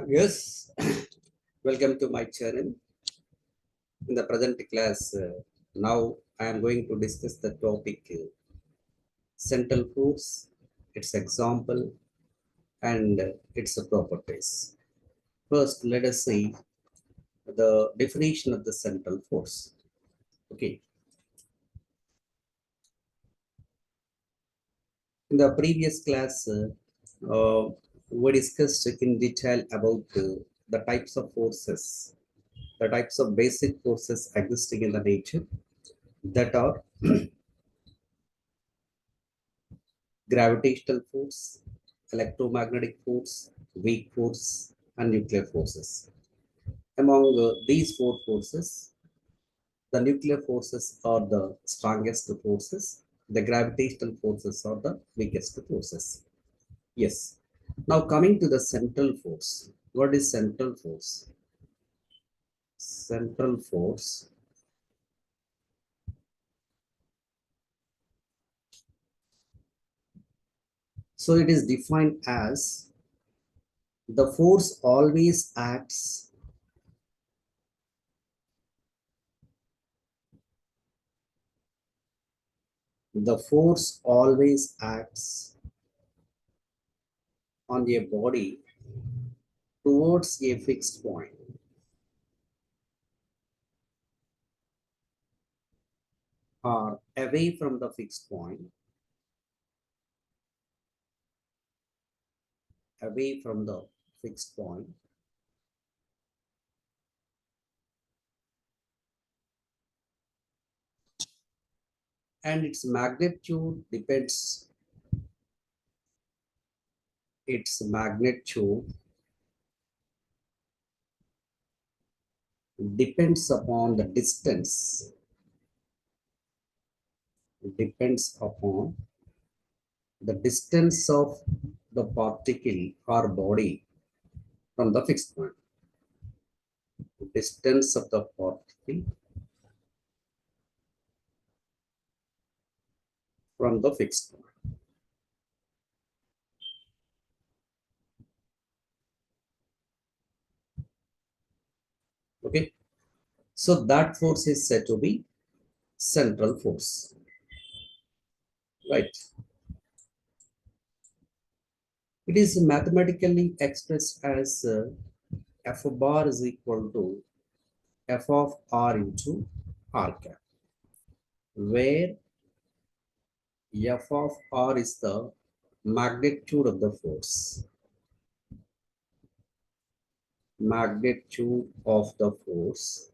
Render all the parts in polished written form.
Yes, welcome to my channel. In the present class, now I am going to discuss the topic central force, its example, and its properties. First, let us see the definition of the central force. Okay, in the previous class, we discussed in detail about the types of forces, the types of basic forces existing in the nature that are gravitational force, electromagnetic force, weak force, and nuclear forces. Among these four forces, the nuclear forces are the strongest forces, the gravitational forces are the weakest forces. Yes. Now coming to the central force. What is central force? Central force. So it is defined as the force always acts the force always acts on a body towards a fixed point or away from the fixed point, away from the fixed point, and its magnitude upon the distance of the particle or body from the fixed point. Distance of the particle from the fixed point. Okay. So that force is said to be central force. Right. It is mathematically expressed as F bar is equal to F of R into R cap, where F of R is the magnitude of the force. Magnitude of the force.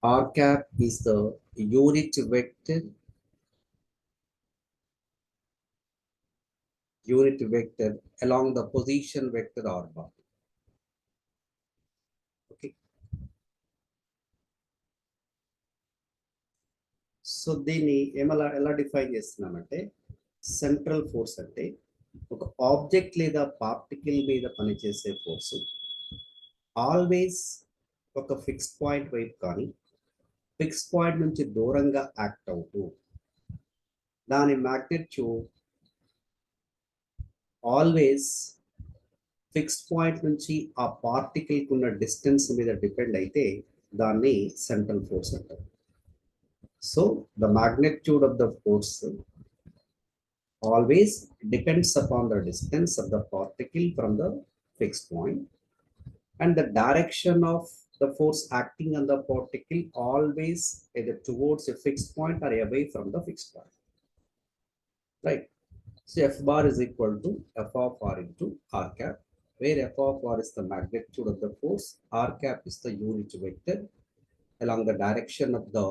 R cap is the unit vector along the position vector R bar. Okay. So దీన్ని ఎలా define చేస్తున్నామంటే central force అంటే ఒక object లేదా particle మీద పనిచేసే force always ఒక fix point వైపు కానీ ఫిక్స్ పాయింట్ నుంచి దూరంగా యాక్ట్ అవుతూ దాని మ్యాగ్నిట్యూడ్ ఆల్వేస్ ఫిక్స్డ్ పాయింట్ నుంచి ఆ పార్టికల్కి ఉన్న డిస్టెన్స్ మీద డిపెండ్ అయితే దాన్ని సెంట్రల్ ఫోర్స్ అంటారు. So the magnitude of the force always depends upon the distance of the particle from the fixed point, and the direction of the force acting on the particle always either towards a fixed point or away from the fixed point. Right. So F bar is equal to F of R into R cap, where F of R is the magnitude of the force, R cap is the unit vector along the direction of the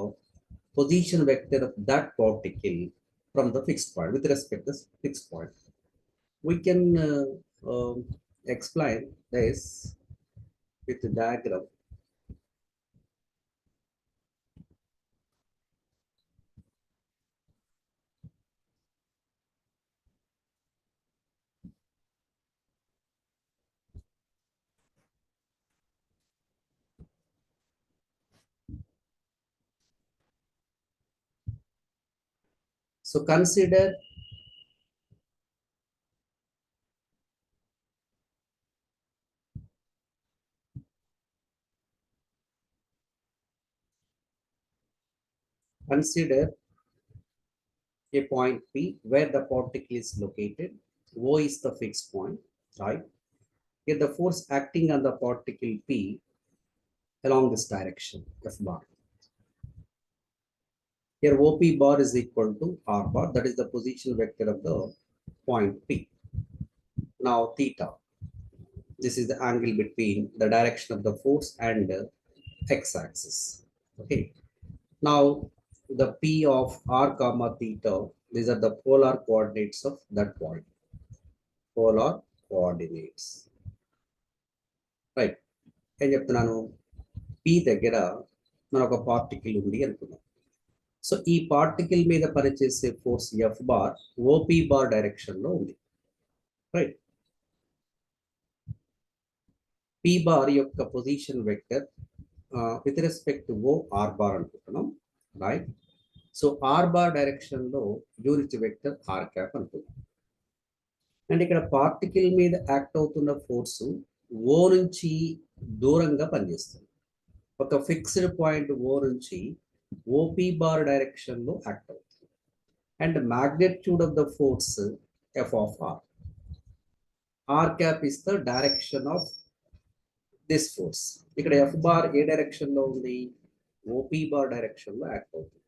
position vector of that particle from the fixed point with respect to the fixed point. We can explain this with the diagram. So consider consider a point P where the particle is located. O is the fixed point, right? Here the force acting on the particle P along this direction, F bar. Here OP bar is equal to R bar, that is the position vector of the point P. Now theta, this is the angle between the direction of the force and the x-axis. Okay. Now the P of R comma theta, these are the polar coordinates of that point. Polar coordinates. Right. ఏం చెప్తున్నాను P దగ్గర మన ఒక particle ఉంది అనుకున్నాం. So ఈ particle మీద పనిచేసే force F bar OP bar direction లో ఉంది. రైట్. P బార్ యొక్క position vector with respect to O R bar అనుకుంటున్నాం. Right. So R bar direction లో యూనిట్ వెక్టర్ R క్యాప్ అనుకుంటున్నాం. అండ్ ఇక్కడ పార్టికల్ మీద యాక్ట్ అవుతున్న ఫోర్స్ O నుంచి దూరంగా పనిచేస్తుంది. ఒక ఫిక్స్డ్ పాయింట్ O నుంచి OP బార్ డైరెక్షన్ లో యాక్ట్ అవుతుంది. And magnitude of the force F of R. R cap is the direction of this force. ఇక్కడ F బార్ ఏ డైరెక్షన్ లో ఉంది? OP బార్ డైరెక్షన్ లో యాక్ట్ అవుతుంది.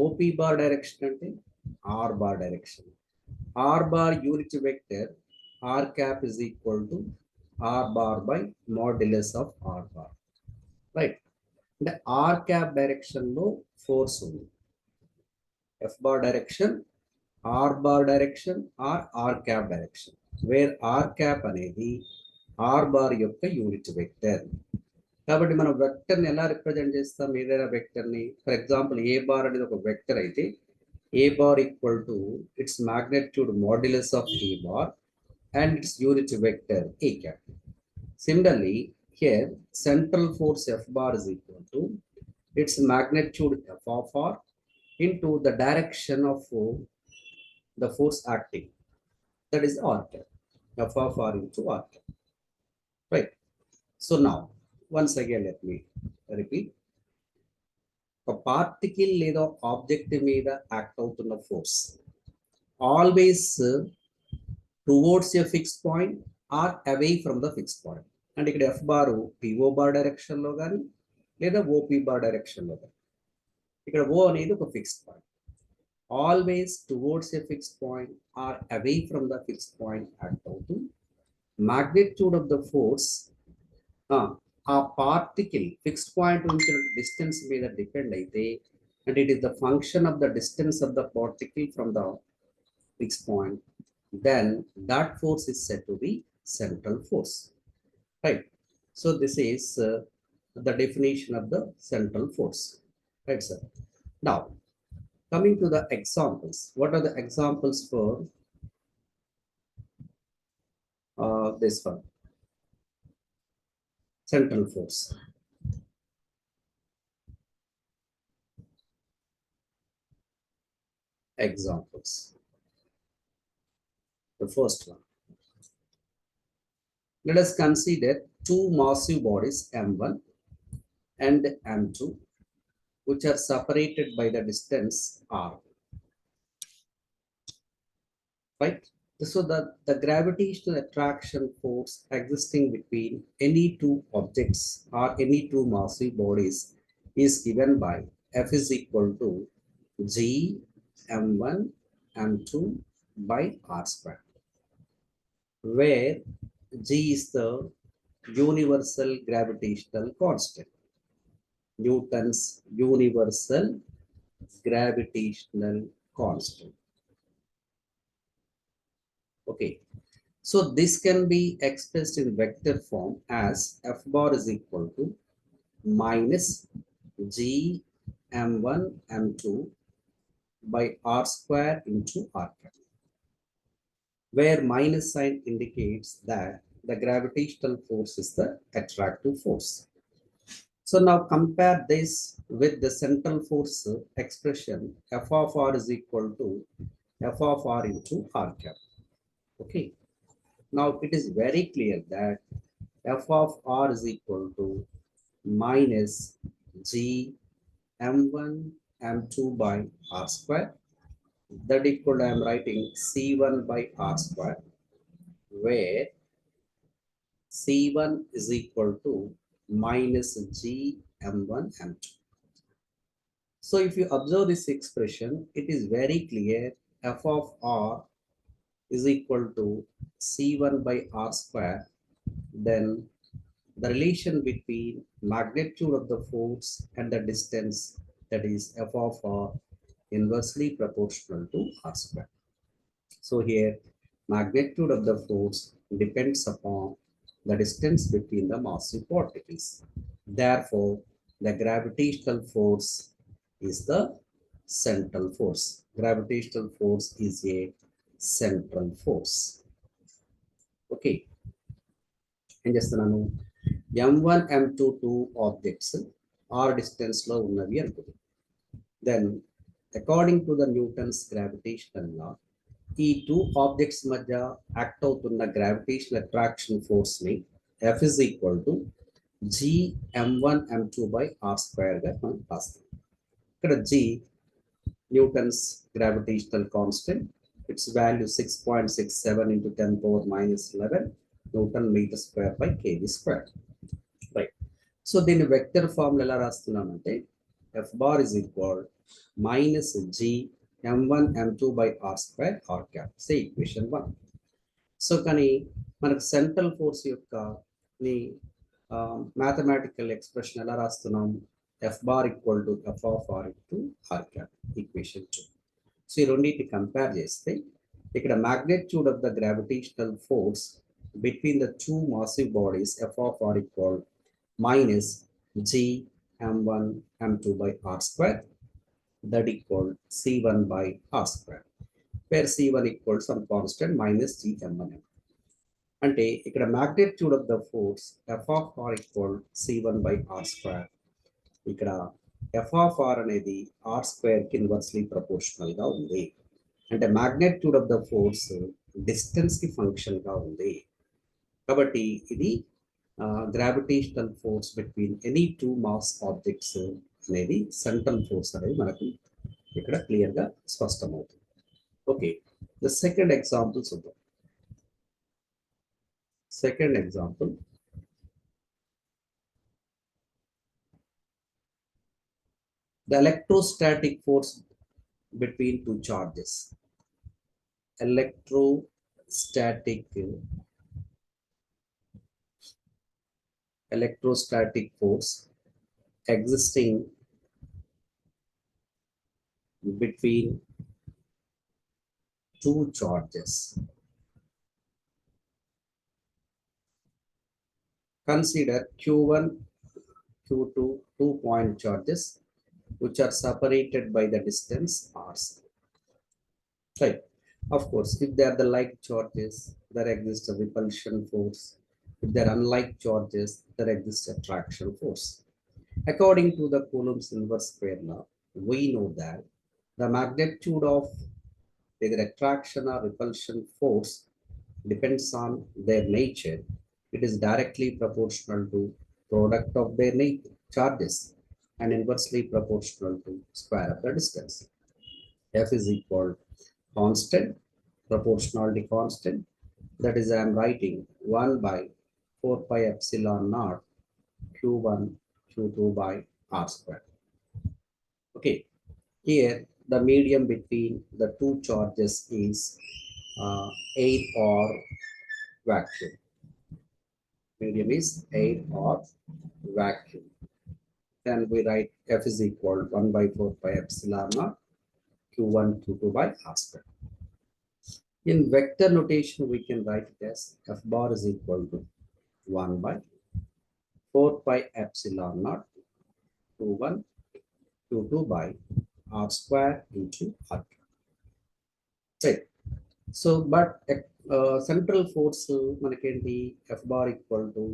OP బార్ డైరెక్షన్ అంటే R bar direction. R bar unit vector R cap is equal to R bar by modulus of R bar. Right. The R cap direction లో force ఉంది. F bar direction, R bar direction or R cap direction. Where R cap అనేది R bar యొక్క unit vector. కాబట్టి మనం వెక్టర్ని ఎలా represent చేస్తాం? ఏదైనా వెక్టర్ని, for example A bar అనేది ఒక వెక్టర్ అయితే A bar equal to its magnitude modulus of A bar and its unit vector A cap. Similarly, here central force F bar is equal to its magnitude F of R into the direction of the force acting, that is R cap. F of R into R cap. Right. So now, once again, let me repeat. ఒక particle లేదా object మీద act అవుతున్న force always towards a fixed point or away from the fixed point. అంటే ఇక్కడ F bar PO bar direction లో కానీ లేదా OP bar direction లో కానీ, ఇక్కడ O అనేది ఒక fixed point. Always towards a fixed point or away from the fixed point act అవుతూ మాగ్నిట్యూడ్ ఆఫ్ ద ఫోర్స్ ఆ పార్టికల్ ఫిక్స్డ్ పాయింట్ నుంచి డిస్టెన్స్ మీద డిపెండ్ అయితే, and it is the function of the distance of the particle from the fixed point, then that force is said to be central force. Right. So this is the definition of the central force. Right sir. Now coming to the examples, what are the examples for this one? Central force. Examples. The first one. Let us consider two massive bodies M1 and M2, which are separated by the distance R. Right? So the gravitational attraction force existing between any two objects or any two massive bodies is given by F is equal to G M1 M2 by R square, where G is the universal gravitational constant, Newton's universal gravitational constant. Okay, so this can be expressed in vector form as F bar is equal to minus G M1 M2 by R square into R cap, where minus sign indicates that the gravitational force is the attractive force. So now compare this with the central force expression F of R is equal to F of R into R cap. Okay, now it is very clear that F of R is equal to minus G M1 m2 by r square. That equal I am writing c1 by r square, where c1 is equal to minus g m1 m2. So if you observe this expression, it is very clear f of r is equal to c1 by r square. Then the relation between magnitude of the force and the distance, that is f of r, inversely proportional to r square. So here magnitude of the force depends upon the distance between the massive particles. Therefore, the gravitational force is the central force. Gravitational force is a central force. Okay. ఏం చేస్తున్నాను, m1 m2 two objects r distance లో ఉన్నవి అనుకుంది. Then according to the Newton's gravitational law, ఈ two objects మధ్య act అవుతున్న gravitational attraction force ని F is equal to g m1 m2 by r square గా మనం రాస్తాం. ఇక్కడ g Newton's gravitational constant, it's value 6.67 into 10 power minus 11 Newton meter square by kg square. Right. So దీన్ని vector formula ఎలా రాస్తున్నామంటే f bar is equal minus g m1 m2 by r square r cap. Say equation 1. So కానీ మనకు central force యొక్క mathematical expression ఎలా రాస్తున్నాం, f bar equal to f of r into r cap, equation 2. So ఈ రెండింటిని compare చేస్తే ఇక్కడ magnitude of the gravitational force between the two massive bodies f of r equal minus g m1 m2 by r square, that equal c1 by r square, where c1 equals some constant minus g m1 m2. అంటే ఇక్కడ magnitude of the force f of r equal c1 by r square. ఇక్కడ f of r అనేది r square కి inversely proportional గా ఉంది. అంటే magnitude of the force distance కి function గా ఉంది. కాబట్టి ఇది gravitational force between any two mass objects అనేది సెంట్రల్ ఫోర్స్ అనేది మనకు ఇక్కడ క్లియర్ గా స్పష్టమవుతుంది. ఓకే, ద సెకండ్ ఎగ్జాంపుల్ చూద్దాం. Second example, the electrostatic force between two charges. Electrostatic force existing between two charges. Consider Q1, Q2, 2-point charges which are separated by the distance r. Right. Of course, if they are the like charges, there exists a repulsion force. If they are unlike charges, there exists attraction force. According to the Coulomb's inverse square law, we know that the magnitude of either attraction or repulsion force depends on their nature. It is directly proportional to product of their charges and inversely proportional to square of the distance. F is equal constant, proportionality constant, that is I am writing 1 by 4 pi epsilon naught q1 q2 by r square. Okay, here the medium between the two charges is air or vacuum. Medium is air or vacuum. Then we write F is equal 1 by 4 pi epsilon naught q1 q2 by r square. In vector notation, we can write it as F bar is equal to 1 by 4 pi epsilon naught q1 q2 by r square into r. Right. So, but central force manakenti F bar equal to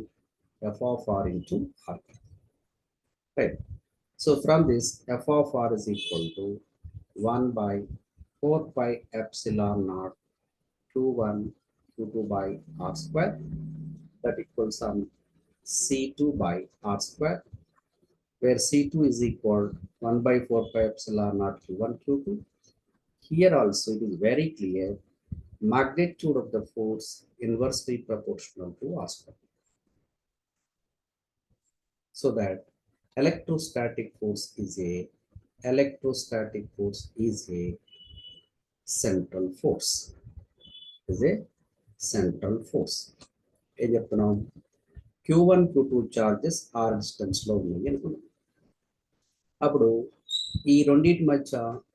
F of r into r. Right. So from this, F of r is equal to 1 by 4 pi epsilon naught q1 q2 by r square, that equals some c2 by r square. where C2 is equal 1 by 4 pi epsilon naught Q1 Q2. Here also it is very clear magnitude of the force inversely proportional to R square. So that electrostatic force is a central force. Is a central force. ఏం చెప్తున్నాం Q1 Q2 charges are distance లో ఉన్నాయి అనుకున్నాం. అప్పుడు ఈ రెండింటి మధ్య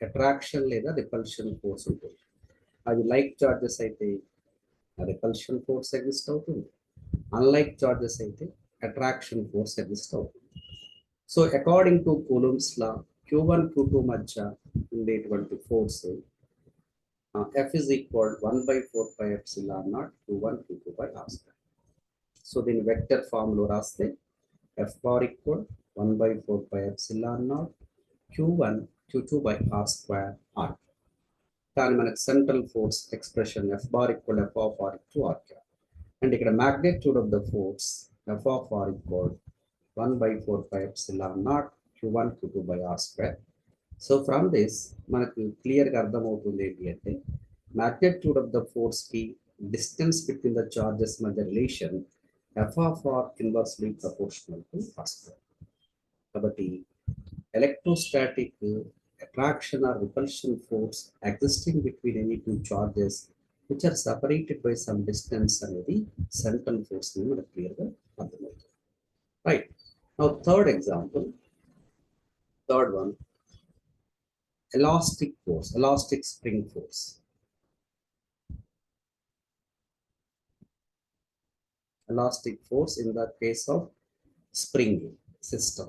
attraction లేదా రిపల్షన్ ఫోర్స్ ఉంటుంది. అది లైక్ చార్జెస్ అయితే రిపల్షన్ ఫోర్స్ ఎగ్జిస్ట్ అవుతుంది, అన్లైక్ చార్జెస్ అయితే అట్రాక్షన్ ఫోర్స్ ఎగ్జిస్ట్ అవుతుంది. So according to coulombs law Q1 Q2 మధ్య ఉండేటువంటి force F is equal 1 by 4 pi epsilon naught Q1 Q2 by R square. So then vector form lo raste F bar equal 1 by 4 pi epsilon naught Q1 Q2 by R square R. Then మనకు central force expression F bar equal F of R to R cap. And ఇక్కడ magnitude of the force F of R equal 1 by 4 pi epsilon naught Q1 Q2 by R square. So from this మనకు clear గా అర్థమవుతుంది ఏంటి అంటే magnitude of the force కి distance between the charges మధ్య relation F of R inversely proportional to R square. కాబట్టి electrostatic attraction or repulsion force existing between any two charges which are separated by some distance అనేది central force ని మనకు clear గా అర్థమవుతుంది. Right. Now third example, third one, elastic force, elastic spring force. Elastic force in the case of spring system.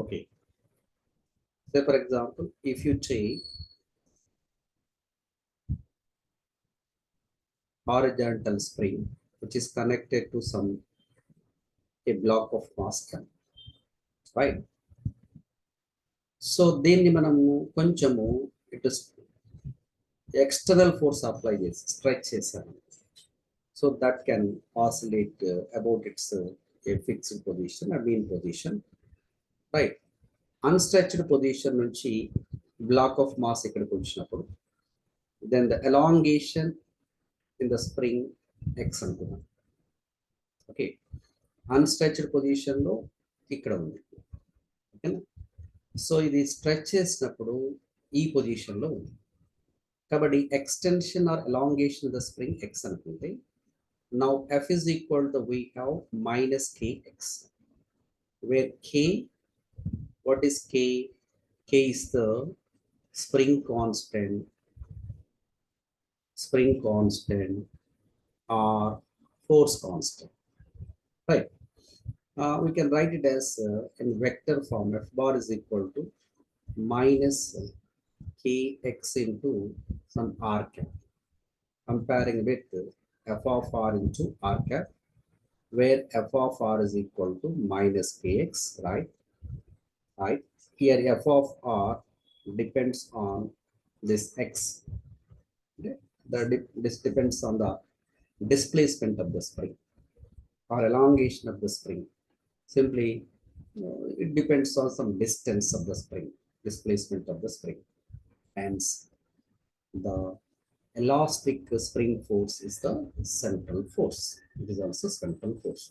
Okay. Say for example, if you take horizontal spring which is connected to a block of mass, right? So దీన్ని మనము కొంచెము ఇటు external force apply చేసి stretch చేశాను. So that can oscillate about its a fixed position uh mean position, right. Unstretched position నుంచి block of mass ఇక్కడికి వచ్చినప్పుడు then the elongation in the spring x అనుకున్నాం. ఓకే, అన్స్ట్రెచ్డ్ పొజిషన్లో ఇక్కడ ఉంది. ఓకేనా? సో ఇది స్ట్రెచ్ చేసినప్పుడు ఈ పొజిషన్లో ఉంది కాబట్టి extension or elongation the spring x అనుకుంటే now F is equal to we have minus k x, where k, what is k? K is the spring constant or force constant, right. We can write it as in vector form F bar is equal to minus kx into some r cap, comparing with f of r into r cap, where f of r is equal to minus kx, right? Here f of r depends on this x. Okay? This depends on the displacement of the spring or elongation of the spring. Simply it depends on some distance of the spring, displacement of the spring. Hence the elastic spring force is the central force. It is also central force.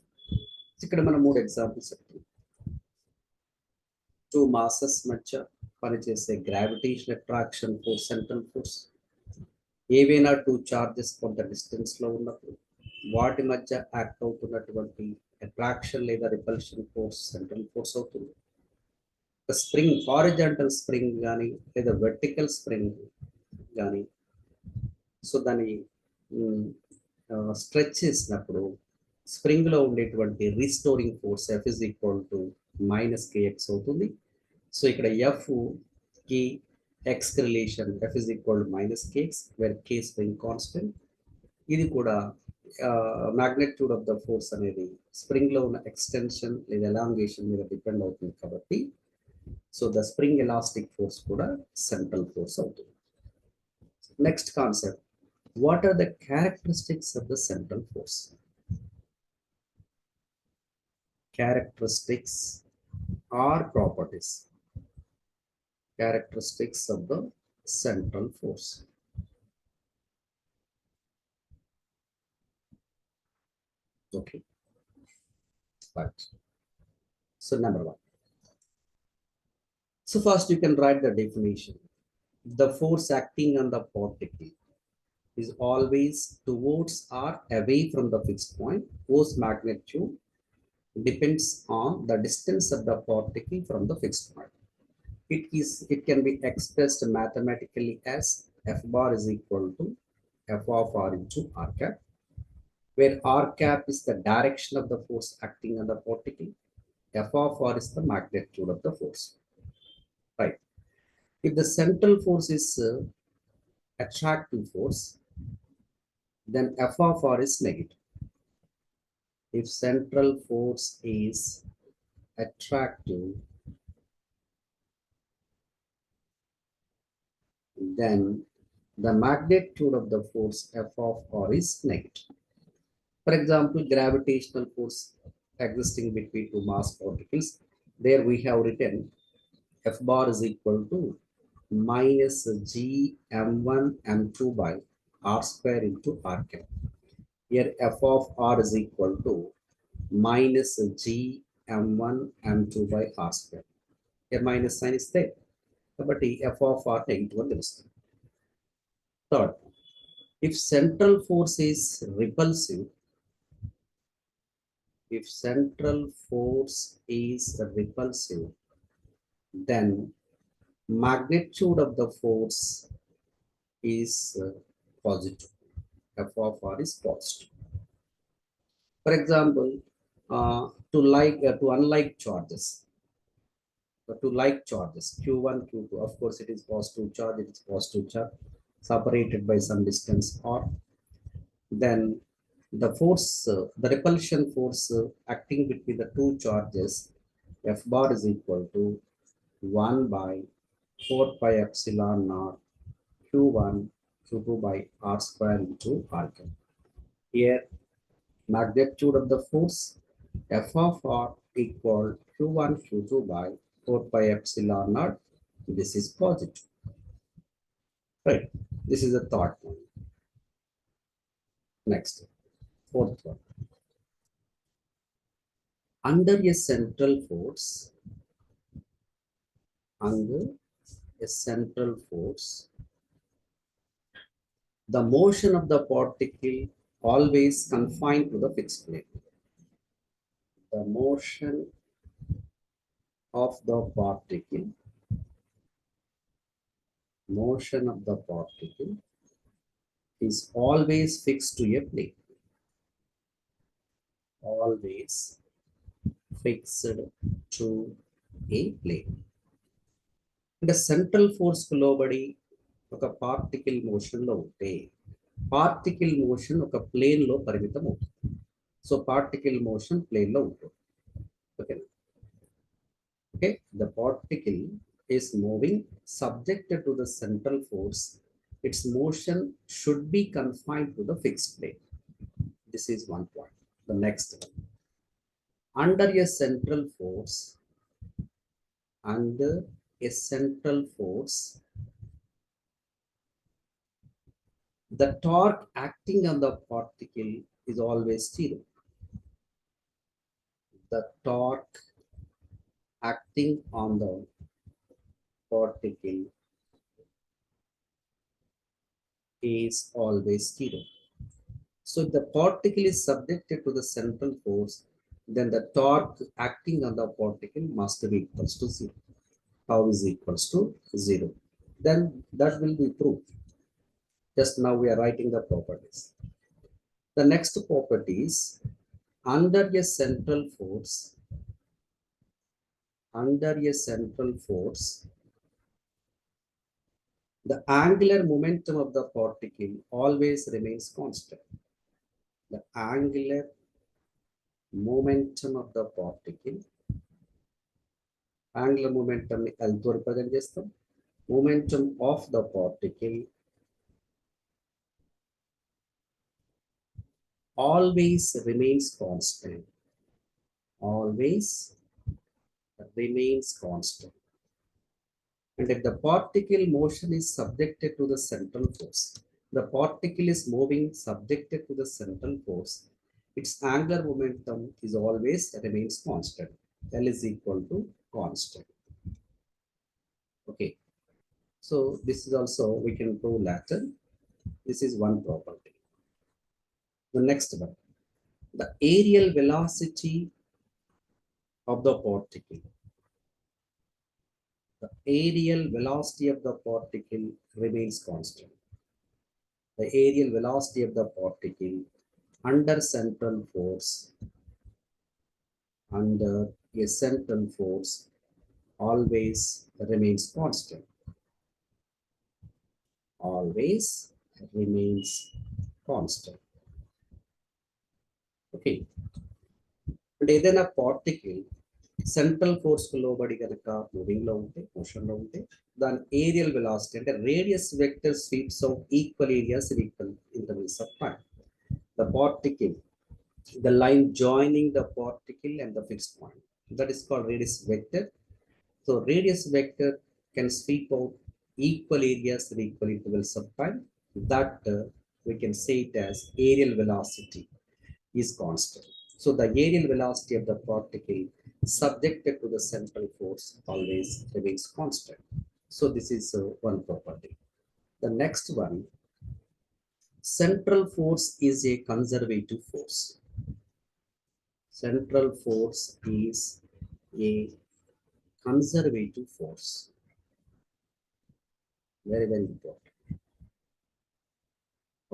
ఇక్కడ మనం మూడు examples చెప్తాం. Two masses మధ్య పనిచేసే gravitation attraction force central force. ఏవైనా two charges కొంత distance లో ఉన్నప్పుడు వాటి మధ్య యాక్ట్ అవుతున్నటువంటి అట్రాక్షన్ లేదా రిపల్షన్ ఫోర్స్ సెంట్రల్ ఫోర్స్ అవుతుంది. స్ప్రింగ్ హారిజాంటల్ స్ప్రింగ్ కానీ లేదా వెర్టికల్ స్ప్రింగ్ కానీ సో దాన్ని స్ట్రెచ్ చేసినప్పుడు స్ప్రింగ్లో ఉండేటువంటి restoring force F is equal to minus k x అవుతుంది. సో ఇక్కడ ఎఫ్ కి x relation F is equal to minus k x where k spring constant. ఇది కూడా magnitude of the force అనేది స్ప్రింగ్ లో ఉన్న ఎక్స్టెన్షన్ లేదా ఎలాంగేషన్ మీద డిపెండ్ అవుతుంది కాబట్టి so the spring elastic force కూడా సెంట్రల్ ఫోర్స్ అవుతుంది. Next concept, what are the characteristics of the central force? characteristics or properties. Characteristics of the central force. Okay, right. So number one. So first you can write the definition. The force acting on the particle is always towards or away from the fixed point whose magnitude depends on the distance of the particle from the fixed point. It can be expressed mathematically as F bar is equal to F of R into R cap, where R cap is the direction of the force acting on the particle. F of R is the magnitude of the force. Right. If the central force is attractive force, then F of R is negative. If central force is attractive, then the magnitude of the force F of R is negative. For example, gravitational force existing between two mass particles, there we have written F bar is equal to minus G m1 m2 by R square into R cap. Here F of R is equal to minus G m1 m2 by R square. Here minus sign is there. But F of R negative one is. Third, if central force is repulsive, if central force is repulsive, then magnitude of the force is positive. F of R is positive. For example, to unlike charges, to like charges, Q1, Q2, of course it is positive charge, it is positive charge, separated by some distance r. Then the repulsion force acting between the two charges, F bar is equal to 1 by 4 pi epsilon naught Q1 Q2 by R square into R cube. Here, magnitude of the force F of R equal Q1 Q2 by 4 pi epsilon naught. This is positive. Right. This is the third one. Next, fourth one. Under a central force, under a central force, the motion of the particle always confined to the fixed plane. The motion of the particle, motion of the particle is always fixed to a plane. Always fixed to a plane. The central force globally ఒక particle motion లో ఉంటే particle motion ఒక plane లో పరిమితం అవుతుంది. So particle motion plane లో ఉంటుంది. ఓకేనా? Okay, the particle is moving subjected to the central force. Its motion should be confined to the fixed plane. This is one point. The next one. Under a central force, under a central force, the torque acting on the particle is always zero. The torque acting on the particle is always zero. So if the particle is subjected to the central force, then the torque acting on the particle must be equals to zero. How is equals to zero? Then that will be proved. Just now we are writing the properties. The next property is under a central force, under a central force, the angular momentum of the particle always remains constant. The angular momentum of the particle, angular momentum ni L తో represent చేస్తాం. Momentum of the particle always remains constant. always remains constant. And if the particle motion is subjected to the central force, the particle is moving subjected to the central force, its angular momentum is always remains constant. L is equal to constant. Okay. So this is also we can prove later. This is one property. The next one, the aerial velocity of the particle. The aerial velocity of the particle remains constant. The aerial velocity of the particle under central force, under a central force, always remains constant. Always remains constant. Okay. And then a particle central force లోబడి కనుక moving లో ఉంటే motion లో ఉంటే దాని aerial velocity అంటే radius vector sweeps of equal areas in equal intervals of time. The particle, the line joining the particle and the fixed point, that is called radius vector. So radius vector can sweep out equal areas in equal intervals of time. That we can say it as aerial velocity is constant. So the aerial velocity of the particle subjected to the central force always remains constant. So this is one property. The next one, central force is a conservative force. Central force is a conservative force. Very, very important.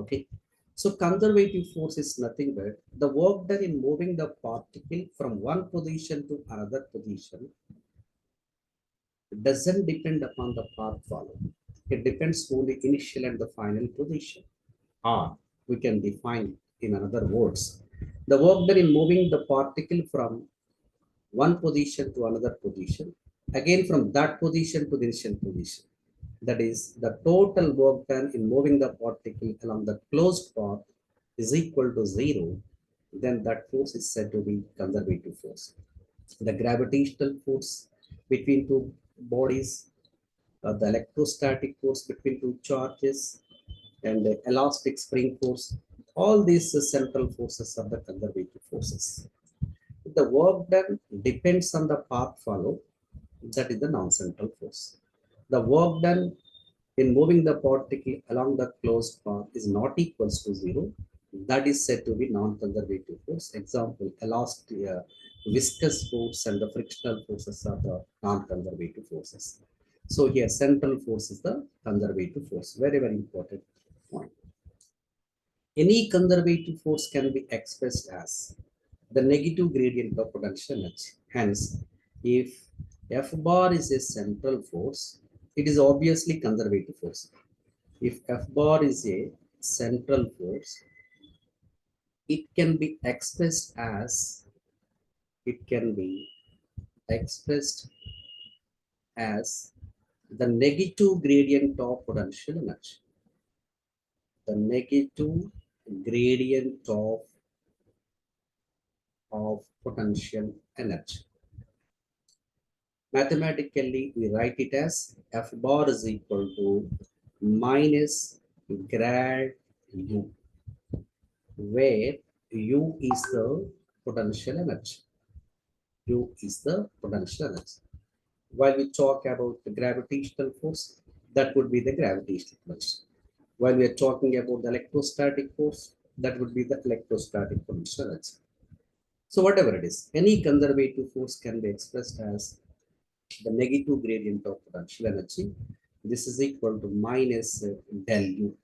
Okay. So conservative force is nothing but the work done in moving the particle from one position to another position doesn't depend upon the path followed. It depends on the initial and the final position. Or we can define in another words, the work done in moving the particle from one position to another position, again from that position to the initial position. That is, the total work done in moving the particle along the closed path is equal to 0, then that force is said to be conservative force. The gravitational force between two bodies, the electrostatic force between two charges, and the elastic spring force, all these central forces are the conservative forces. The work done depends on the path followed, that is the non-central force. The work done in moving the particle along the closed path is not equals to 0. That is said to be non-conservative force. Example, elastic, viscous force and the frictional forces are the non-conservative forces. So here central force is the conservative force. Very, very important point. Any conservative force can be expressed as the negative gradient of potential energy. Hence, if F bar is a central force, it is obviously conservative force. If F bar is a central force, it can be expressed as the negative gradient of potential energy. The negative gradient of potential energy. Mathematically, we write it as F bar is equal to minus grad U, where U is the potential energy. U is the potential energy. While we talk about the gravitational force, that would be the gravitational force. While we are talking about the electrostatic force, that would be the electrostatic potential energy. So whatever it is, any conservative force can be expressed as the negative gradient of potential energy. This is equal to minus del U.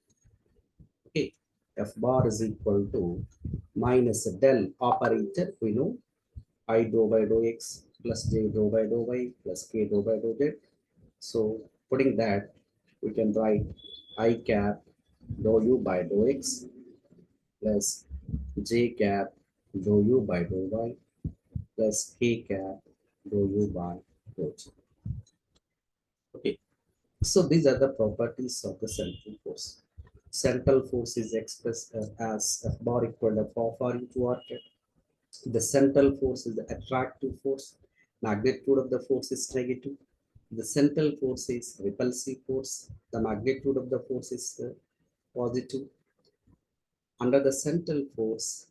Okay, F bar is equal to minus del operator. We know I dou by dou x plus j dou by dou y plus k dou by dou z. So putting that, we can write I cap dou u by dou x plus j cap dou u by dou y plus k cap dou u by dou z. Okay, so these are the properties of the central force. Central force is expressed as F bar equal to F of R into R cap. The central force is the attractive force. Magnitude of the force is negative. The central force is repulsive force. The magnitude of the force is positive. Under the central force,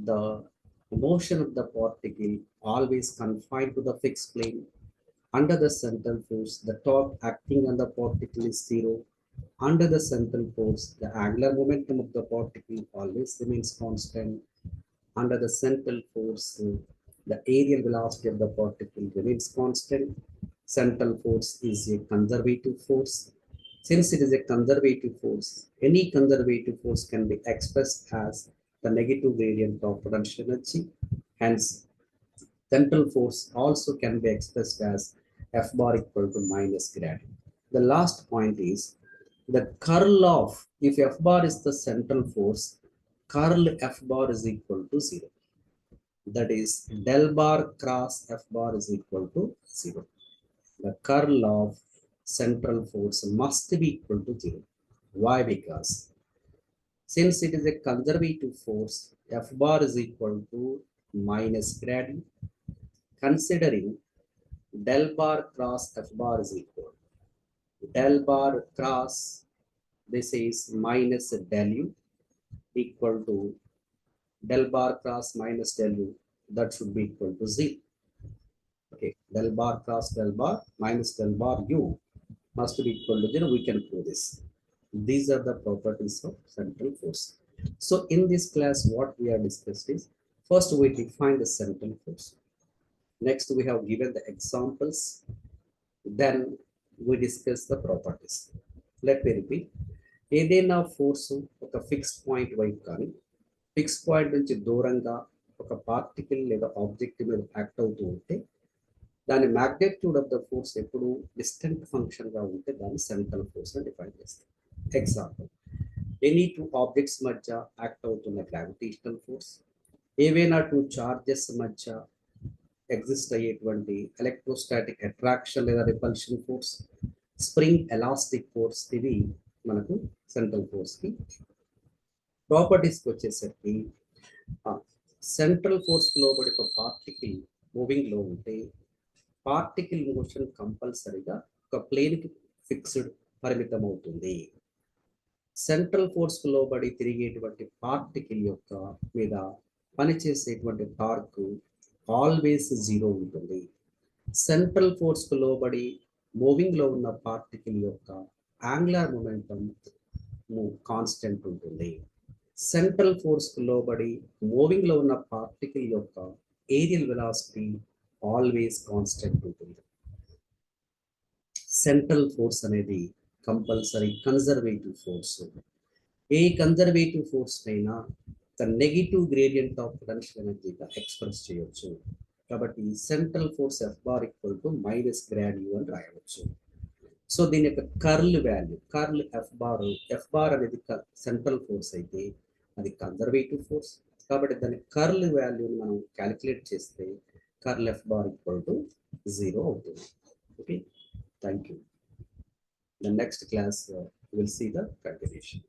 the motion of the particle always confined to the fixed plane. Under the central force, the torque acting on the particle is zero. Under the central force, the angular momentum of the particle always remains constant. Under the central force, the areal velocity of the particle remains constant. Central force is a conservative force. Since it is a conservative force, any conservative force can be expressed as the negative gradient of potential energy. Hence, central force also can be expressed as F bar equal to minus gradient. The last point is the curl of, if F bar is the central force, curl F bar is equal to 0. That is del bar cross F bar is equal to 0. The curl of central force must be equal to 0. Why? Because since it is a conservative force, F bar is equal to minus gradient. Considering del bar cross F bar is equal. Del bar cross, this is minus del U equal to del bar cross minus del U, that should be equal to 0. Okay, del bar cross del bar minus del bar U must be equal to 0. We can prove this. These are the properties of central force. So in this class, what we have discussed is, first we define the central force. Next, we have given the examples. Then we discuss the properties. Let me repeat. ఏదైనా force ఒక fixed point వైపు కానీ fix point నుంచి దూరంగా ఒక particle లేదా object మీద act అవుతూ ఉంటే దాని మ్యాగ్నిట్యూడ్ ఆఫ్ ద ఫోర్స్ ఎప్పుడు డిస్టెంట్ ఫంక్షన్గా ఉంటే దాన్ని సెంట్రల్ ఫోర్స్ అని డిఫైన్ చేస్తాం. ఎగ్జాంపుల్, ఎనీ టూ ఆబ్జెక్ట్స్ మధ్య యాక్ట్ అవుతున్న గ్రావిటేషనల్ ఫోర్స్, ఏవైనా టూ చార్జెస్ మధ్య ఎగ్జిస్ట్ అయ్యేటువంటి ఎలక్ట్రోస్టాటిక్ అట్రాక్షన్ లేదా repulsion force, spring elastic force, ఇవి మనకు సెంట్రల్ ఫోర్స్కి ప్రాపర్టీస్కి వచ్చేసరికి సెంట్రల్ ఫోర్స్ లోబడి ఒక పార్టికల్ మూవింగ్లో ఉంటే పార్టికల్ మోషన్ కంపల్సరీగా ఒక ప్లేన్కి ఫిక్స్డ్ పరిమితం అవుతుంది. సెంట్రల్ ఫోర్స్ లోబడి తిరిగేటువంటి పార్టికల్ యొక్క మీద పనిచేసేటువంటి టార్క్ ఆల్వేస్ 0 ఉంటుంది. సెంట్రల్ ఫోర్స్ లోబడి మూవింగ్లో ఉన్న పార్టికల్ యొక్క యాంగులర్ మొమెంటం కాన్స్టెంట్ ఉంటుంది. సెంట్రల్ ఫోర్స్ లోబడి మూవింగ్లో ఉన్న పార్టికల్ యొక్క ఏరియల్ వెలాసిటీ ఆల్వేస్ కాన్స్టెంట్ ఉంటుంది. సెంట్రల్ ఫోర్స్ అనేది కంపల్సరీ కన్జర్వేటివ్ ఫోర్స్. ఏ కన్జర్వేటివ్ ఫోర్స్ అయినా the negative gradient of potential ఎనర్జీగా ఎక్స్ప్రెస్ చేయవచ్చు. కాబట్టి central force F bar equal to minus grad U అని రాయవచ్చు. సో దీని యొక్క curl value, curl F bar అనేది సెంట్రల్ ఫోర్స్ అయితే అది కన్జర్వేటివ్ ఫోర్స్. కాబట్టి దాని కర్ల్ వాల్యూని మనం క్యాలిక్యులేట్ చేస్తే curl F bar equal to 0 అవుతుంది. Okay, thank you. The next class we'll see the continuation.